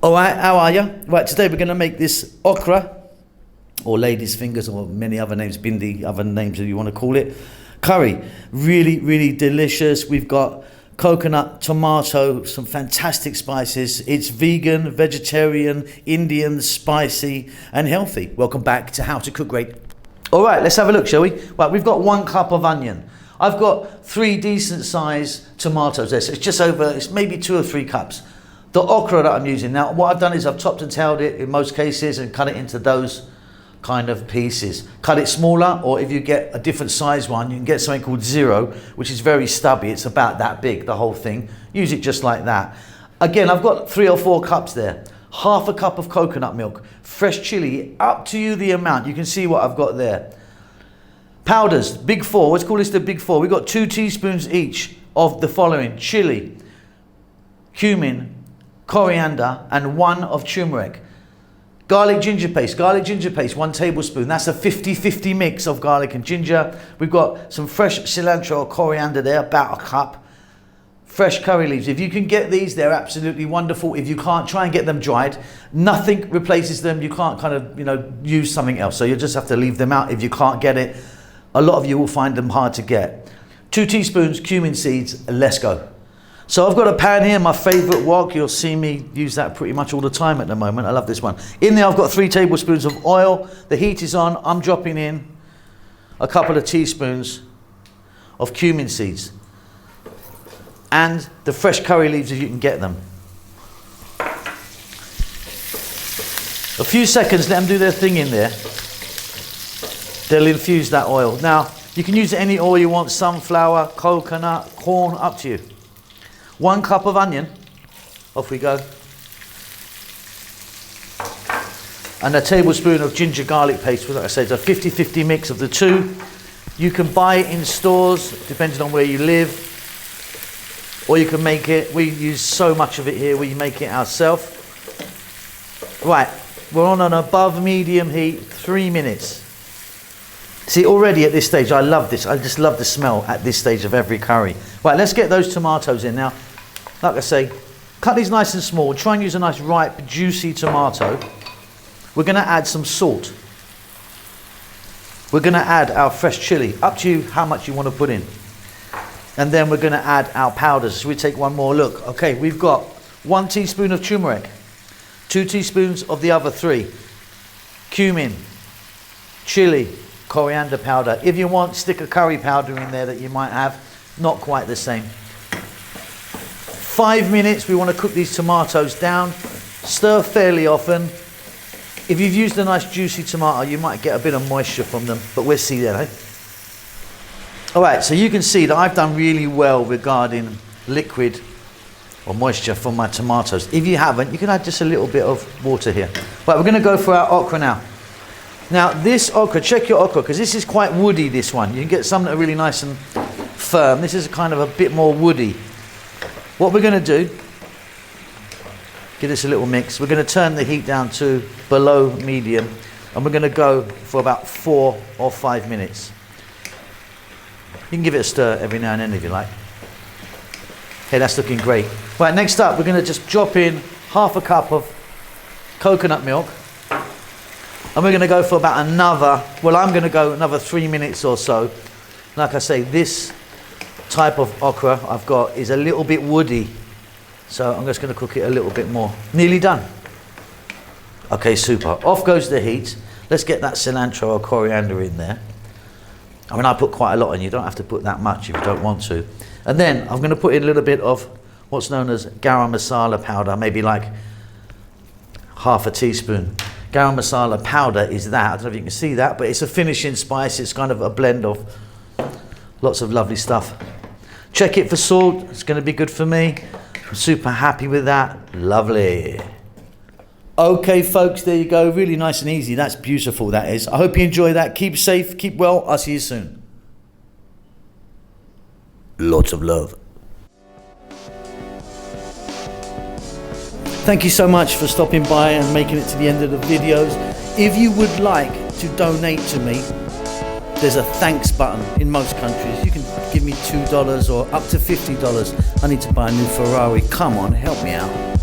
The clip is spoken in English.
All right, how are you? Right, today we're going to make this okra, or lady's fingers, or many other names, bindi, other names that you want to call it, curry. Really, really delicious. We've got coconut, tomato, some fantastic spices. It's vegan, vegetarian, Indian, spicy, and healthy. Welcome back to How to Cook Great. All right, let's have a look, shall we? Right, we've got 1 cup of onion. I've got 3 decent sized tomatoes there, so it's just over, it's maybe 2 or 3 cups. The okra that I'm using now, what I've done is I've chopped and tailed it in most cases and cut it into those kind of pieces. Cut it smaller, or if you get a different size one, you can get something called zero, which is very stubby. It's about that big, the whole thing. Use it just like that. Again, I've got 3 or 4 cups there. Half a cup of coconut milk, fresh chili, up to you the amount. You can see what I've got there. Powders, big 4, let's call this the big 4. We've got 2 teaspoons each of the following: chili, cumin, coriander, and 1 of turmeric. Garlic ginger paste, 1 tablespoon. That's a 50-50 mix of garlic and ginger. We've got some fresh cilantro or coriander there, about a cup. Fresh curry leaves. If you can get these, they're absolutely wonderful. If you can't, try and get them dried. Nothing replaces them. You can't kind of, use something else. So you just have to leave them out if you can't get it. A lot of you will find them hard to get. 2 teaspoons cumin seeds. Let's go. So I've got a pan here, my favorite wok. You'll see me use that pretty much all the time at the moment. I love this one. In there I've got 3 tablespoons of oil. The heat is on. I'm dropping in a couple of teaspoons of cumin seeds and the fresh curry leaves if you can get them. A few seconds, let them do their thing in there. They'll infuse that oil. Now, you can use any oil you want: sunflower, coconut, corn, up to you. 1 cup of onion, off we go. And a tablespoon of ginger garlic paste. Like I said, it's a 50-50 mix of the 2. You can buy it in stores, depending on where you live, or you can make it. We use so much of it here, we make it ourselves. Right, we're on an above medium heat, 3 minutes. See, already at this stage, I love this. I just love the smell at this stage of every curry. Right, let's get those tomatoes in now. Like I say, cut these nice and small. Try and use a nice ripe, juicy tomato. We're going to add some salt. We're going to add our fresh chili. Up to you how much you want to put in. And then we're going to add our powders. So we take one more look. Okay, we've got 1 teaspoon of turmeric, 2 teaspoons of the other 3, cumin, chili, coriander powder. If you want, stick a curry powder in there that you might have. Not quite the same. 5 minutes, we want to cook these tomatoes down. Stir fairly often. If you've used a nice juicy tomato, you might get a bit of moisture from them, but we'll see that, eh? All right, so you can see that I've done really well regarding liquid or moisture from my tomatoes. If you haven't, you can add just a little bit of water here. Right, we're going to go for our okra now. Now this okra, check your okra, because this is quite woody, this one. You can get some that are really nice and firm. This is kind of a bit more woody. What we're going to do, give this a little mix. We're going to turn the heat down to below medium, and we're going to go for about 4 or 5 minutes. You can give it a stir every now and then if you like. Okay, that's looking great. Right, next up, we're going to just drop in half a cup of coconut milk. And we're going to go for about another, well, I'm going to go another 3 minutes or so. Like I say, this type of okra I've got is a little bit woody. So I'm just going to cook it a little bit more. Nearly done. Okay, super. Off goes the heat. Let's get that cilantro or coriander in there. I mean, I put quite a lot in. You don't have to put that much if you don't want to. And then I'm going to put in a little bit of what's known as garam masala powder, maybe like half a teaspoon. Garam masala powder is that. I don't know if you can see that, but it's a finishing spice. It's kind of a blend of lots of lovely stuff. Check it for salt. It's going to be good for me. I'm super happy with that. Lovely. Okay, folks, there you go. Really nice and easy. That's beautiful, that is. I hope you enjoy that. Keep safe, keep well. I'll see you soon. Lots of love. Thank you so much for stopping by and making it to the end of the videos. If you would like to donate to me, there's a thanks button in most countries. You can give me $2 or up to $50. I need to buy a new Ferrari. Come on, help me out.